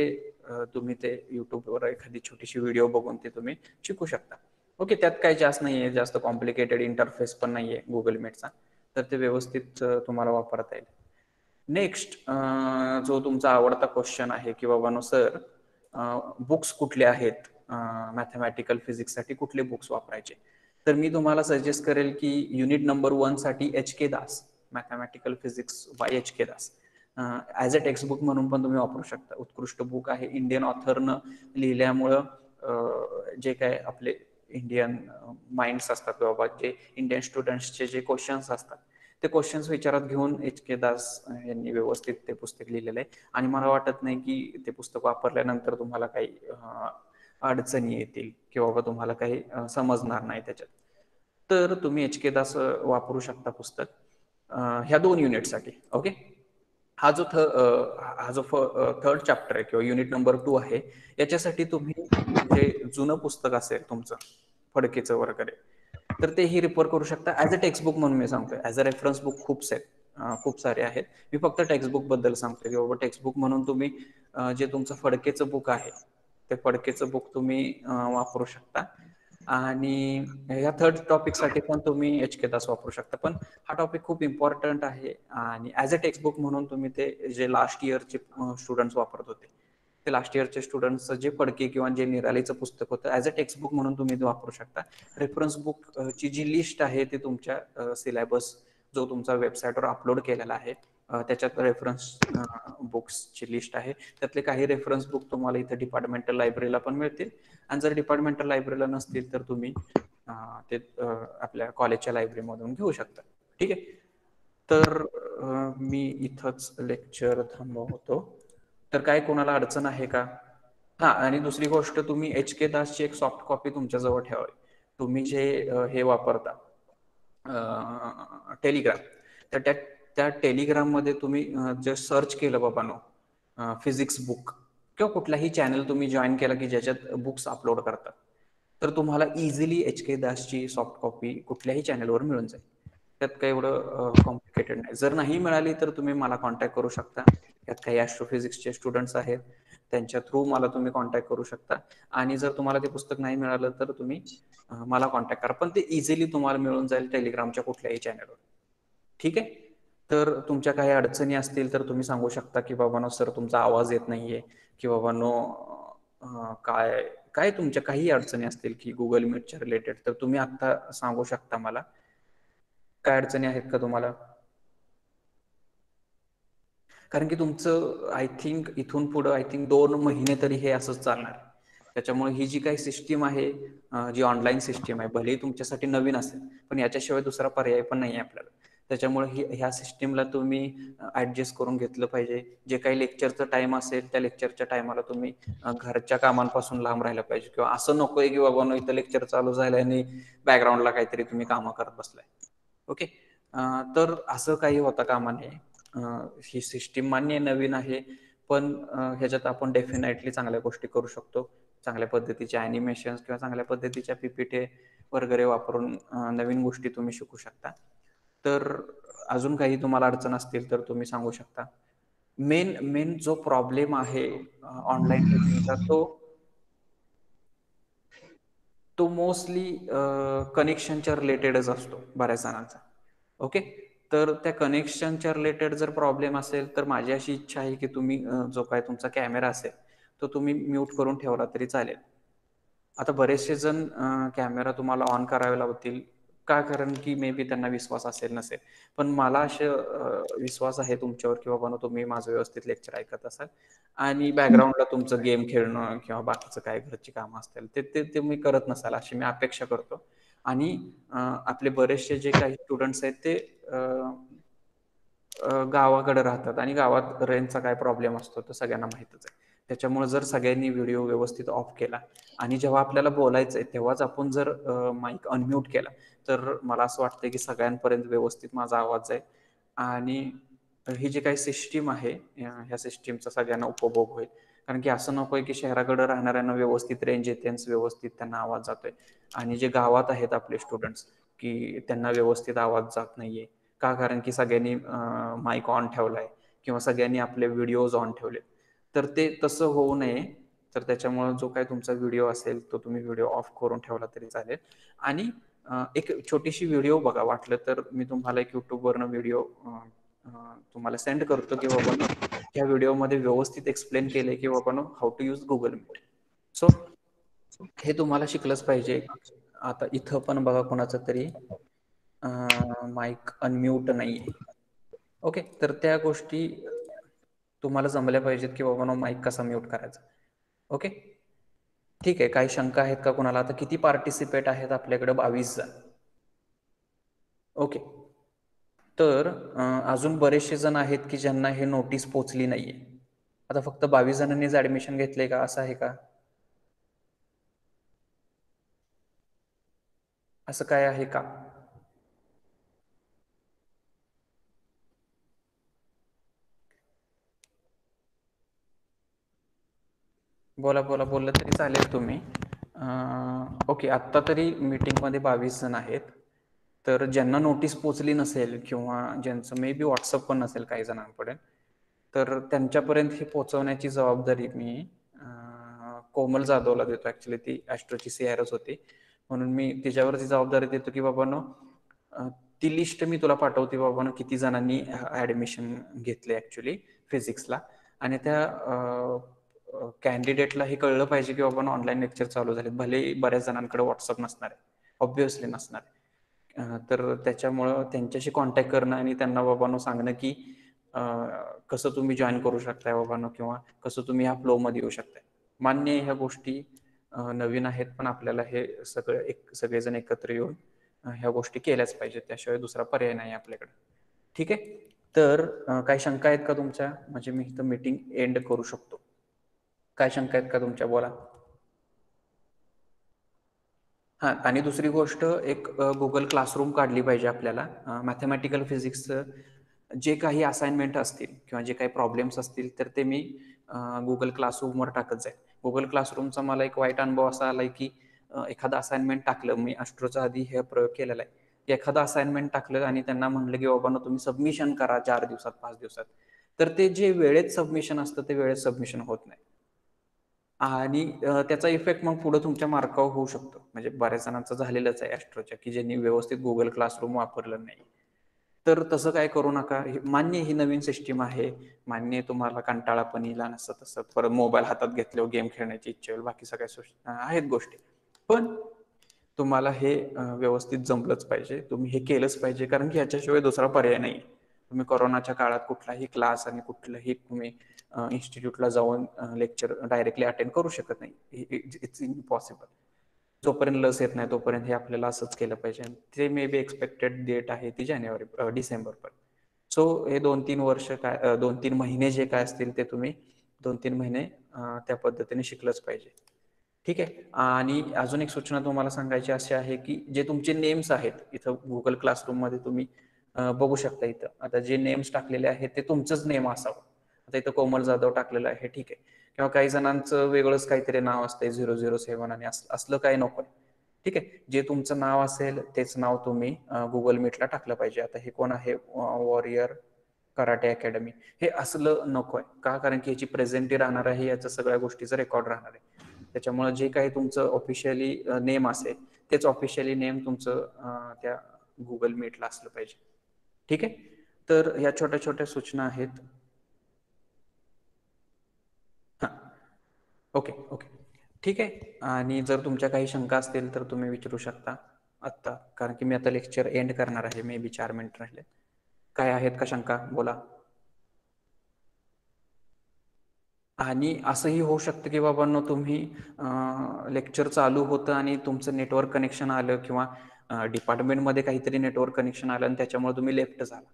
तुम्ही ते युट्यूबवर एखादी छोटीशी व्हिडिओ बघून ते तुम्ही शिकू शकता. ओके, त्यात काही जास्त नाहीये, जास्त कॉम्प्लिकेटेड इंटरफेस पण नाहीये गुगल मीटचा, तर ते व्यवस्थित तुम्हाला वापरता येईल. नेक्स्ट जो तुमचा आवडता क्वेश्चन आहे की बाबांनो सर बुक्स कुठले आहेत मॅथमॅटिकल फिजिक्ससाठी, कुठले बुक्स वापरायचे, तर मी तुम्हाला सजेस्ट करेल की युनिट नंबर 1 साठी HK Das, mathematical physics bye HK Das, as a textbook म्हणून पण तुम्ही वापरू शकता. उत्कृष्ट बुक आहे, इंडियन ऑथरनं लिहिल्यामुळं जे काय आपले इंडियन माइंड्स असतात बाबा, जे इंडियन स्टुडंट्सचे जे क्वेश्चन्स असतात ते क्वेश्चन्स विचारात घेऊन HK दास यांनी व्यवस्थित ते पुस्तक लिहिलेलं आहे. आणि मला वाटत नाही की ते पुस्तक वापरल्यानंतर तुम्हाला काही अडचणी येतील किंवा बाबा तुम्हाला काही समजणार नाही त्याच्यात. तर तुम्ही HK दास वापरू शकता पुस्तक ह्या 2 युनिटसाठी. ओके, हा जो थर्ड चॅप्टर आहे किंवा युनिट नंबर 2 आहे, याच्यासाठी तुम्ही जे जुनं पुस्तक असेल तुमचं फडकेचं वगैरे, तर तेही रिफर करू शकता. ॲज अ टेक्स्टबुक म्हणून मी सांगतोय, ॲज अ रेफरन्स बुक खूप सारे आहेत. मी फक्त टेक्स्टबुक बद्दल सांगतोय की बाबा टेक्स्टबुक म्हणून तुम्ही जे तुमचं फडकेचं बुक आहे ते फडकेचं बुक तुम्ही वापरू शकता. आणि ह्या थर्ड टॉपिकसाठी पण तुम्ही HK दास वापरू शकता. पण हा टॉपिक खूप इम्पॉर्टंट आहे आणि ॲज अ टेक्स्टबुक म्हणून तुम्ही ते जे लास्ट इयरचे स्टुडंट्स वापरत होते, ते लास्ट इयरचे स्टुडंट्सचं जे फडके किंवा जे निरालीचं पुस्तक होतं, ॲज अ टेक्स्टबुक म्हणून तुम्ही ते वापरू शकता. रेफरन्स बुकची जी लिस्ट आहे ती तुमच्या सिलेबस जो तुमचा वेबसाईटवर अपलोड केलेला आहे त्याच्यात रेफरन्स बुक्सची लिस्ट आहे. त्यातले काही रेफरन्स बुक तुम्हाला इथे डिपार्टमेंटल लायब्ररीला पण मिळतील, आणि जर डिपार्टमेंटल लायब्ररीला नसतील तर तुम्ही ते आपल्या कॉलेजच्या लायब्ररीमधून घेऊ शकता. ठीक आहे, तर मी इथंच लेक्चर थांबवतो. तर काय कोणाला अडचण आहे का? हा, आणि दुसरी गोष्ट, तुम्ही HK दासची एक सॉफ्ट कॉपी तुमच्याजवळ ठेवावी. तुम्ही जे हे वापरता टेलिग्राम, तर त्या टेलिग्राममध्ये तुम्ही जे सर्च केलं बाबांनो फिजिक्स बुक किंवा कुठलाही चॅनल तुम्ही जॉईन केला की ज्याच्यात बुक्स अपलोड करतात, तर तुम्हाला इझिली HK दासची सॉफ्ट कॉपी कुठल्याही चॅनलवर मिळून जाईल. त्यात काही एवढं कॉम्प्लिकेटेड नाही. जर नाही मिळाली तर तुम्ही मला कॉन्टॅक्ट करू शकता. यात काही ॲस्ट्रोफिजिक्सचे स्टुडंट्स आहेत, त्यांच्या थ्रू मला तुम्ही कॉन्टॅक्ट करू शकता. आणि जर तुम्हाला ते पुस्तक नाही मिळालं तर तुम्ही मला कॉन्टॅक्ट करा, पण ते इझिली तुम्हाला मिळून जाईल टेलिग्रामच्या कुठल्याही चॅनलवर. ठीक आहे, तर तुमच्या काही अडचणी असतील तर तुम्ही सांगू शकता की बाबांनो सर तुमचा आवाज येत नाहीये, की बाबांनो काय तुमच्या काही अडचणी असतील की गुगल मीटच्या रिलेटेड, तर तुम्ही आता सांगू शकता मला. काय अडचणी आहेत का तुम्हाला? कारण की तुमचं आय थिंक इथून पुढं आय थिंक 2 महिने तरी हे असंच चालणार. त्याच्यामुळे ही जी काही सिस्टीम आहे, जी ऑनलाईन सिस्टीम आहे, भलेही तुमच्यासाठी नवीन असेल, पण याच्याशिवाय दुसरा पर्याय पण नाही आहे आपल्याला. त्याच्यामुळे ह्या सिस्टीमला तुम्ही ॲडजस्ट करून घेतलं पाहिजे. जे काही लेक्चरचा टाईम असेल, त्या लेक्चरच्या टायमाला तुम्ही घरच्या कामांपासून लांब राहिलं पाहिजे, किंवा असं नकोय की बाबा इथं लेक्चर चालू झालं आणि बॅकग्राऊंडला काहीतरी तुम्ही कामं करत बसलाय. ओके. तर असं काही होता कामा नये. ही सिस्टीम मान्य नवीन आहे, पण ह्याच्यात आपण डेफिनेटली चांगल्या गोष्टी करू शकतो. चांगल्या पद्धतीचे ॲनिमेशन्स किंवा चांगल्या पद्धतीच्या PPT वगैरे वापरून नवीन गोष्टी तुम्ही शिकू शकता. तर अजून काही तुम्हाला अडचण असतील तर तुम्ही सांगू शकता. मेन जो प्रॉब्लेम आहे ऑनलाईन टीचिंगचा, तो मोस्टली कनेक्शनच्या रिलेटेडच असतो बऱ्याच जणांचा. ओके. तर त्या कनेक्शनच्या रिलेटेड जर प्रॉब्लेम असेल, तर माझी अशी इच्छा आहे की तुम्ही जो काय तुमचा कॅमेरा असेल तो तुम्ही म्यूट करून ठेवला तरी चालेल. आता बरेचसे जण कॅमेरा तुम्हाला ऑन करावे लावतील का, कारण की मे बी त्यांना विश्वास असेल नसेल, पण मला विश्वास आहे तुमच्यावर की बाबा तुम्ही माझं व्यवस्थित लेक्चर ऐकत असाल आणि बॅकग्राऊंडला तुमचं गेम खेळणं किंवा बाकीचं काय घरची कामं असतील ते ते तुम्ही करत नसाल अशी मी अपेक्षा करतो. आणि आपले बरेचसे जे काही स्टुडंट्स आहेत ते गावाकडे राहतात आणि गावात रेंजचा काय प्रॉब्लेम असतो तर सगळ्यांना माहीतच आहे. त्याच्यामुळे जर सगळ्यांनी व्हिडिओ व्यवस्थित ऑफ केला आणि जेव्हा आपल्याला बोलायचं आहे तेव्हाच आपण जर माईक अनम्यूट केला, तर मला असं वाटतं की सगळ्यांपर्यंत व्यवस्थित माझा आवाज जाईल आणि ही जी काही सिस्टीम आहे ह्या सिस्टीमचा सगळ्यांना उपभोग होईल. कारण की असं नकोय की शहराकडे राहणाऱ्यांना व्यवस्थित रेंज येते, व्यवस्थित त्यांना आवाज जातोय, आणि जे गावात आहेत आपले स्टुडंट्स की त्यांना व्यवस्थित आवाज जात नाहीये. का? कारण की सगळ्यांनी माईक ऑन ठेवलाय किंवा सगळ्यांनी आपले व्हिडिओज ऑन ठेवले. तर ते तसं होऊ नये. तर त्याच्यामुळे जो काही तुमचा व्हिडिओ असेल तो तुम्ही व्हिडिओ ऑफ करून ठेवला तरी चालेल. आणि एक छोटीशी व्हिडिओ बघा, वाटलं तर मी तुम्हाला एक युट्यूबवरनं व्हिडिओ तुम्हाला सेंड करतो की बाबा ह्या व्हिडिओमध्ये व्यवस्थित एक्सप्लेन केले की बाबा how to use Google Meet. So हे तुम्हाला शिकलंच पाहिजे. आता इथं पण बघा कोणाचं तरी माईक अनम्यूट नाहीये. ओके. तर त्या गोष्टी तुम्हाला जमल्या पाहिजेत की बाबा माईक कसा म्यूट करायचा. ओके. ठीक आहे. काही शंका आहेत का कोणाला? आता किती पार्टिसिपेट आहेत आपल्याकडे? 22 जण. ओके. तर अजून बरेचसे जण आहेत की ज्यांना हे नोटीस पोचली नाहीये. आता फक्त 22 जणांनीच ऍडमिशन घेतले का, असं आहे का? असं काय आहे का? बोललं तरी चालेल तुम्ही. ओके. आत्ता तरी मीटिंगमध्ये 22 जण आहेत. तर ज्यांना नोटीस पोचली नसेल किंवा ज्यांचं मे बी व्हॉट्सअप पण नसेल काही जणांपर्यंत, तर त्यांच्यापर्यंत हे पोहोचवण्याची जबाबदारी मी कोमल जाधवला देतो. ॲक्च्युली ती ॲस्ट्रोची CRS होती, म्हणून मी तिच्यावरची जबाबदारी देतो की बाबांनो ती लिस्ट मी तुला पाठवते बाबांनो किती जणांनी ॲडमिशन घेतले ॲक्च्युली फिजिक्सला, आणि त्या कॅन्डिडेटला हे कळलं पाहिजे की बाबा ऑनलाईन लेक्चर चालू झाले. भले बऱ्याच जणांकडे व्हॉट्सअप नसणार आहे, ऑब्व्हियसली नसणार आहे. तर त्याच्यामुळं त्यांच्याशी कॉन्टॅक्ट करणं आणि त्यांना बाबांनो सांगणं की कसं तुम्ही जॉईन करू शकताय बाबांनो, किंवा कसं तुम्ही ह्या फ्लोमध्ये येऊ शकताय. मान्य आहे ह्या गोष्टी नवीन आहेत, पण आपल्याला हे सगळेजण एकत्र येऊन ह्या गोष्टी केल्याच पाहिजेत. त्याशिवाय दुसरा पर्याय नाही आपल्याकडे. ठीक आहे. तर काही शंका आहेत का तुमच्या? म्हणजे मी इथं मीटिंग एंड करू शकतो. काय शंका आहेत का तुमच्या? बोला. हां. आणि दुसरी गोष्ट, एक गुगल क्लासरूम काढली पाहिजे आपल्याला. मॅथमॅटिकल फिजिक्सचं जे काही असाइनमेंट असतील किंवा जे काही प्रॉब्लेम्स असतील तर ते मी गुगल क्लासरूमवर टाकत जाईल. गुगल क्लासरूमचा मला एक वाईट अनुभव असा आलाय की एखादं असाइनमेंट टाकलं, मी ॲस्ट्रोच्या आधी हे प्रयोग केलेला आहे. एखादं असाइनमेंट टाकलं आणि त्यांना म्हटलं की बाबांनो तुम्ही सबमिशन करा 4 दिवसात 5 दिवसात, तर ते जे वेळेत सबमिशन असतं ते वेळेत सबमिशन होत नाही. आणि त्याचा इफेक्ट मग पुढे तुमच्या मार्कावर होऊ शकतो. म्हणजे बऱ्याच जणांचं झालेलंच आहे ॲस्ट्रोच्या, की ज्यांनी व्यवस्थित गुगल क्लासरूम वापरलं नाही. तर तसं काय करू नका. मान्य ही नवीन सिस्टीम आहे, मान्य तुम्हाला कंटाळा पण येईल नसं तसं, परत मोबाईल हातात घेतल्यावर गेम खेळण्याची इच्छा होईल, बाकी सगळ्या आहेत गोष्टी. पण तुम्हाला हे व्यवस्थित जमलंच पाहिजे. तुम्ही हे केलंच पाहिजे, कारण की ह्याच्याशिवाय दुसरा पर्याय नाही. तुम्ही कोरोनाच्या काळात कुठलाही क्लास आणि कुठलंही तुम्ही इन्स्टिट्यूटला जाऊन लेक्चर डायरेक्टली अटेंड करू शकत नाही. It's impossible. जोपर्यंत लस येत नाही तोपर्यंत हे आपल्याला असंच केलं पाहिजे. ते मे बी एक्सपेक्टेड डेट आहे ती डिसेंबरपर्यंत. सो हे 2-3 वर्ष काय 2-3 महिने जे काय असतील ते तुम्ही 2-3 महिने त्या पद्धतीने शिकलंच पाहिजे. ठीक आहे. आणि अजून एक सूचना तुम्हाला सांगायची अशी आहे की जे तुमचे नेम्स आहेत इथं गुगल क्लासरूममध्ये तुम्ही बघू शकता. इथं आता जे नेम्स टाकलेले आहेत ते तुमचंच नेम असावं. आता इथं कोमल जाधव टाकलेलं आहे, ठीक आहे. किंवा काही जणांचं वेगळंच काहीतरी नाव असतंय 007 आणि असलं काही नको. ठीक आहे. जे तुमचं नाव असेल तेच नाव तुम्ही गुगल मीटला टाकलं पाहिजे. आता हे कोण आहे, वॉरियर कराटे अकॅडमी, हे असलं नको आहे. का? कारण की याची प्रेझेंटी राहणार आहे, याचं सगळ्या गोष्टीचं रेकॉर्ड राहणार आहे. त्याच्यामुळे जे काही तुमचं ऑफिशियली नेम असेल तेच ऑफिशियली नेम तुमचं त्या गुगल मीटला असलं पाहिजे. ठीक आहे. तर या छोट्या छोट्या सूचना आहेत. हां, ओके ओके, ठीक आहे. आणि जर तुमच्या काही शंका असतील तर तुम्ही विचारू शकता आत्ता, कारण की मी आता लेक्चर एंड करणार आहे. मे बी 4 मिनिट राहिले. काय आहेत का शंका? बोला. आणि असंही होऊ शकतं की बाबांनो तुम्ही लेक्चर चालू होतं आणि तुमचं नेटवर्क कनेक्शन आलं किंवा डिपार्टमेंटमध्ये काहीतरी नेटवर्क कनेक्शन आलं आणि त्याच्यामुळे तुम्ही लेफ्ट झाला.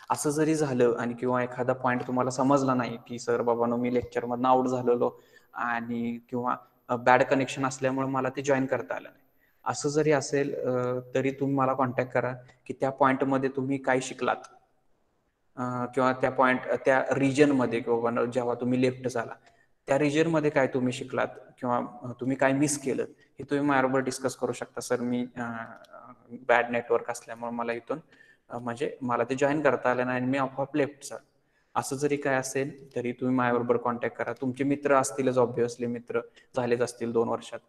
असं जरी झालं आणि किंवा एखादा पॉईंट तुम्हाला समजला नाही की सर बाबांनो मी लेक्चरमधनं आउट झालेलो आणि किंवा बॅड कनेक्शन असल्यामुळे मला ते जॉईन करता आलं नाही, असं जरी असेल तरी तुम्ही मला कॉन्टॅक्ट करा की त्या पॉईंटमध्ये तुम्ही काय शिकलात किंवा त्या रिजनमध्ये किंवा जेव्हा तुम्ही लेफ्ट झाला त्या रिजनमध्ये काय तुम्ही शिकलात किंवा तुम्ही काय मिस केलं हे तुम्ही माझ्याबरोबर डिस्कस करू शकता. सर मी बॅड नेटवर्क असल्यामुळे मला इथून म्हणजे मला ते जॉईन करता आलं नाही आणि मी आपोआप लेफ्ट झालो, असं जरी काय असेल तरी तुम्ही माझ्याबरोबर कॉन्टॅक्ट करा. तुमचे मित्र असतीलच, ऑब्व्हियसली मित्र झालेच असतील 2 वर्षात,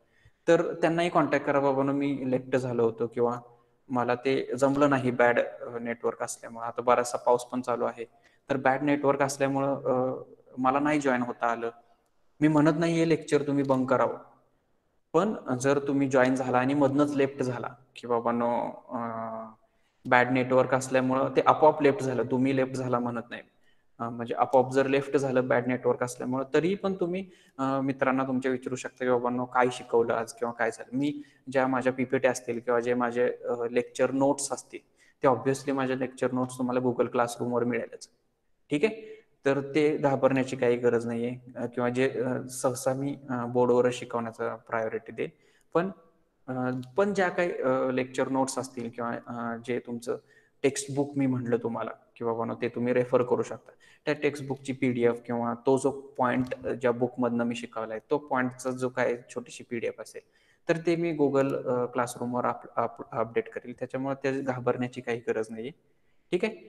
तर त्यांनाही कॉन्टॅक्ट करा. बाबा मी लेफ्ट झालो होतो किंवा मला ते जमलं नाही बॅड नेटवर्क असल्यामुळे. आता बराचसा पाऊस पण चालू आहे, तर बॅड नेटवर्क असल्यामुळं मला नाही जॉईन होता आलं. मी म्हणत नाही हे लेक्चर तुम्ही बंक करावं, पण जर तुम्ही जॉईन झाला आणि मधनच लेफ्ट झाला की बाबा नो बॅड नेटवर्क असल्यामुळं ते आपोआप लेफ्ट झालं, तुम्ही लेफ्ट झाला म्हणत नाही, म्हणजे आपोआप जर लेफ्ट झालं बॅड नेटवर्क असल्यामुळं तरी पण तुम्ही मित्रांना तुमच्या विचारू शकता की बाबांनो काय शिकवलं आज किंवा काय झालं. मी ज्या माझ्या पीपीटी असतील किंवा जे माझे लेक्चर नोट्स असतील ते ऑब्व्हियसली माझे लेक्चर नोट्स तुम्हाला गुगल क्लासरूमवर मिळेलच. ठीक आहे. तर ते घाबरण्याची काही गरज नाही आहे किंवा जे सहसा मी बोर्डवरच शिकवण्याचा प्रायोरिटी देईन. पण ज्या काही लेक्चर नोट्स असतील किंवा जे तुमचं टेक्स्टबुक मी म्हणलं तुम्हाला की बाबा ते तुम्ही रेफर करू शकता. त्या टेक्स्टबुकची PDF किंवा तो जो पॉईंट ज्या बुकमधनं मी शिकवला आहे तो पॉईंटचा जो काय छोटीशी PDF असेल तर ते मी गुगल क्लासरूमवर अपडेट करेल. त्याच्यामुळे ते घाबरण्याची काही गरज नाही. ठीक आहे.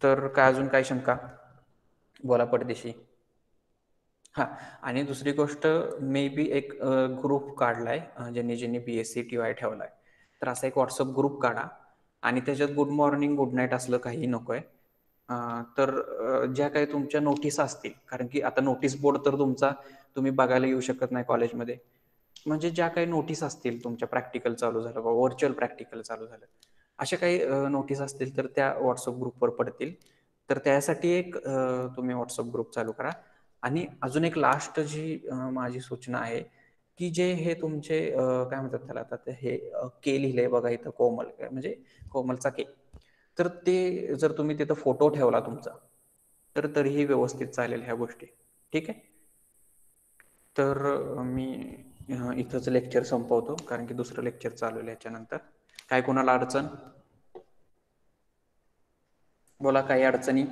तर काय अजून काय शंका? बोला पडदेशी. हां, आणि दुसरी गोष्ट मे बी एक ग्रुप काढलाय ज्यांनी BSc TY ठेवलाय, तर असा एक व्हॉट्सअप ग्रुप काढा आणि त्याच्यात गुड मॉर्निंग गुड नाईट असलं काही नकोय. तर ज्या काही तुमच्या नोटीस असतील, कारण की आता नोटीस बोर्ड तर तुमचा तुम्ही बघायला येऊ शकत नाही कॉलेजमध्ये, म्हणजे ज्या काही नोटीस असतील तुमच्या प्रॅक्टिकल चालू झालं किंवा व्हर्च्युअल प्रॅक्टिकल चालू झालं अशा काही नोटीस असतील तर त्या व्हॉट्सअप ग्रुपवर पडतील. तर त्यासाठी एक तुम्ही व्हॉट्सअप ग्रुप चालू करा. आणि अजून एक लास्ट जी माझी सूचना आहे की जे हे तुमचे काय म्हणतात त्याला आता हे के लिहिलंय बघा इथं कोमल, म्हणजे कोमलचा के, तर ते जर तुम्ही तिथं फोटो ठेवला तुमचा तर तरीही व्यवस्थित चालेल ह्या गोष्टी. ठीक आहे. तर मी इथंच लेक्चर संपवतो कारण की दुसरं लेक्चर चालू आहे याच्यानंतर. काय कोणाला अडचण? बोला काही अडचणी.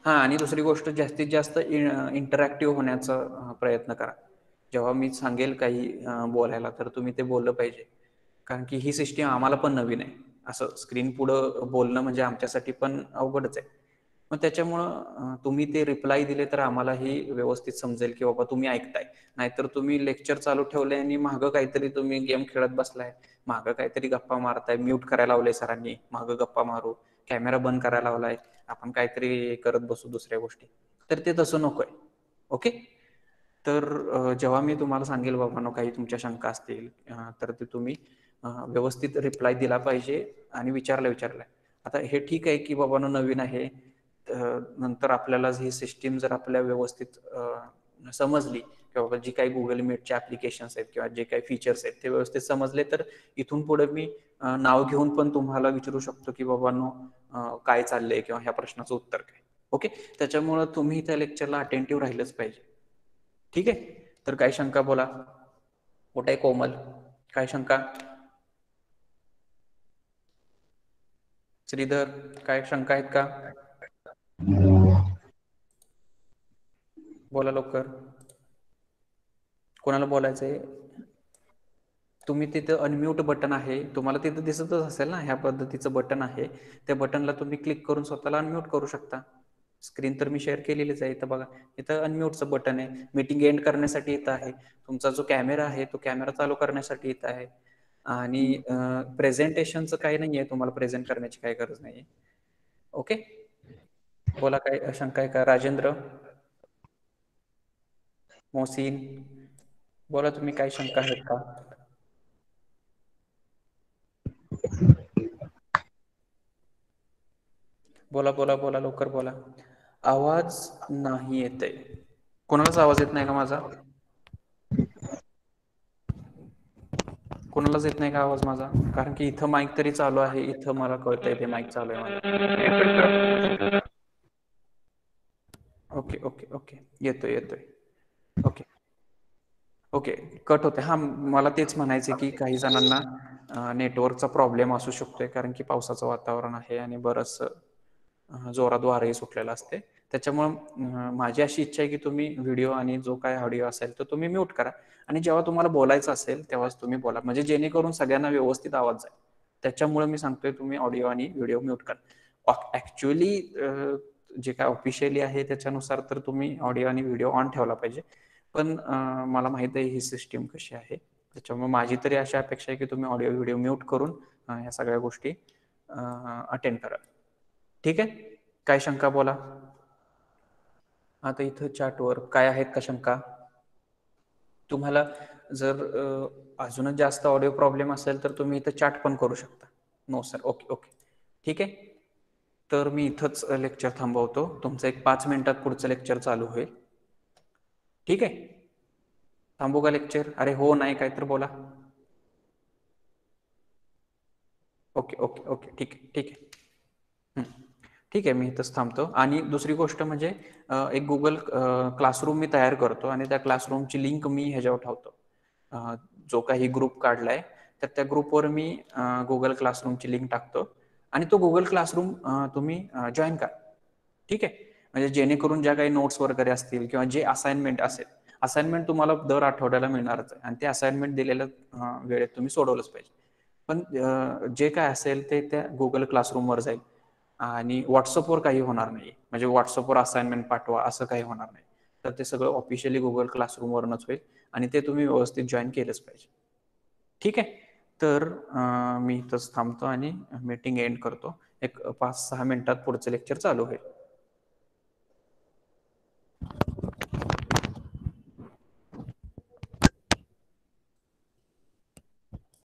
हां, आणि दुसरी गोष्ट जास्तीत जास्त इंटरॅक्टिव्ह होण्याचा प्रयत्न करा. जेव्हा मी सांगेल काही बोलायला तर तुम्ही ते बोललं पाहिजे, कारण की ही सिस्टीम आम्हाला पण नवीन आहे. असं स्क्रीन पुढं बोलणं म्हणजे आमच्यासाठी पण अवघडच आहे. मग त्याच्यामुळं तुम्ही ते रिप्लाय दिले तर आम्हालाही व्यवस्थित समजेल की बाबा तुम्ही ऐकताय. नाहीतर तुम्ही लेक्चर चालू ठेवलंय आणि मागं काहीतरी तुम्ही गेम खेळत बसलाय, मागं काहीतरी गप्पा मारताय, म्यूट करायला लावलंय सरांनी, मागं गप्पा मारू, कॅमेरा बंद करायला लावलाय, आपण काहीतरी करत बसू दुसऱ्या गोष्टी, तर ते तसं नकोय. ओके. तर जेव्हा मी तुम्हाला सांगेल बाबांनो काही तुमच्या शंका असतील तर ते तुम्ही व्यवस्थित रिप्लाय दिला पाहिजे आणि विचारलंय. आता हे ठीक आहे की बाबांनो नवीन आहे नंतर आपल्याला ही सिस्टीम जर आपल्या व्यवस्थित समजली किंवा जी काही गुगल मीटचे ऍप्लिकेशन्स आहेत किंवा जे काही फीचर्स आहेत ते व्यवस्थित समजले, तर इथून पुढे मी नाव घेऊन पण तुम्हाला विचारू शकतो की बाबांनो काय चाललंय किंवा ह्या प्रश्नाचं उत्तर काय. ओके, त्याच्यामुळं तुम्ही त्या लेक्चरला अटेंटिव्ह राहिलंच पाहिजे. ठीक आहे, तर काय शंका बोला. कुठे आहे कोमल, काय शंका? श्रीधर, काय शंका आहेत का? बोला लवकर. कोणाला बोलायचंय? तुम्ही तिथं अनम्यूट बटन आहे, तुम्हाला तिथं दिसतच असेल ना, ह्या पद्धतीचं बटन आहे. त्या बटनला तुम्ही क्लिक करून स्वतःला अनम्यूट करू शकता. स्क्रीन तर मी शेअर केलेलीच आहे. इथं बघा, इथं अनम्यूटचं बटन आहे. मीटिंग एंड करण्यासाठी इथं आहे. तुमचा जो कॅमेरा आहे तो कॅमेरा चालू करण्यासाठी इथं आहे. आणि प्रेझेंटेशनचं काही नाहीये, तुम्हाला प्रेझेंट करण्याची काही गरज नाहीये. ओके, बोला काय शंका आहे का? राजेंद्र, मोहसिन, बोला तुम्ही, काय शंका आहेत का? बोला बोला बोला, लवकर बोला. आवाज नाही येत आहे. कोणालाच आवाज येत नाही का माझा? कोणालाच येत नाही का आवाज माझा? कारण की इथं माईक तरी चालू आहे, इथं मला कळतंय ते माईक चालू आहे माझा. ओके ओके ओके, येतोय येतोय. ओके ओके, कट होते. हा, मला तेच म्हणायचे की काही जणांना नेटवर्कचा प्रॉब्लेम असू शकतोय, कारण की पावसाचं वातावरण आहे आणि बरंच जोरात वारही सुटलेलं असते. त्याच्यामुळं माझी अशी इच्छा आहे की तुम्ही व्हिडिओ आणि जो काय ऑडिओ असेल तो तुम्ही म्यूट करा आणि जेव्हा तुम्हाला बोलायचं असेल तेव्हाच तुम्ही बोला, म्हणजे जेणेकरून सगळ्यांना व्यवस्थित आवाज जाईल. त्याच्यामुळे मी सांगतोय तुम्ही ऑडिओ आणि व्हिडिओ म्यूट करा. ऍक्च्युअली जे काय ऑफिशियली आहे त्याच्यानुसार तर तुम्ही ऑडिओ आणि व्हिडिओ ऑन ठेवला पाहिजे, पण मला माहित आहे ही सिस्टीम कशी आहे. त्याच्यामुळे माझी तरी अशी अपेक्षा आहे की तुम्ही ऑडिओ व्हिडिओ म्यूट करून ह्या सगळ्या गोष्टी अटेंड करा. ठीक आहे, काय शंका बोला. आता इथं चॅटवर काय आहेत का शंका? तुम्हाला जर अजूनच जास्त ऑडिओ प्रॉब्लेम असेल तर तुम्ही इथं चॅट पण करू शकता. नो सर, ओके ओके, ठीक आहे. तर मी इथंच लेक्चर थांबवतो. तुमचं एक 5 मिनिटात पुढचं लेक्चर चालू होईल. ठीक आहे, थांबू का लेक्चर? अरे हो नाही काय तर बोला. ओके ओके ओके, ठीक आहे ठीक आहे. ठीक आहे, मी इथंच थांबतो. आणि दुसरी गोष्ट म्हणजे एक गुगल क्लासरूम मी तयार करतो आणि त्या क्लासरूमची लिंक मी ह्याच्यावर ठेवतो. जो काही ग्रुप काढलाय तर त्या ग्रुपवर मी गुगल क्लासरूमची लिंक टाकतो आणि तो गुगल क्लासरूम तुम्ही जॉईन करा. ठीक आहे, म्हणजे जेणेकरून ज्या काही नोट्स वगैरे असतील किंवा जे असाइनमेंट असेल, असाइनमेंट तुम्हाला दर आठवड्याला मिळणारच आहे आणि ते असाइनमेंट दिलेल्या वेळेत तुम्ही सोडवलंच पाहिजे. पण जे काय असेल ते त्या गुगल क्लासरूमवर जाईल आणि व्हॉट्सअपवर काही होणार नाही. म्हणजे व्हॉट्सअपवर असाइनमेंट पाठवा असं काही होणार नाही. तर ते सगळं ऑफिशियली गुगल क्लासरूमवरनच होईल आणि ते तुम्ही व्यवस्थित जॉईन केलंच पाहिजे. ठीक आहे, तर मी इथंच थांबतो आणि मीटिंग एंड करतो. एक 5-6 मिनिटात पुढचं लेक्चर चालू होईल.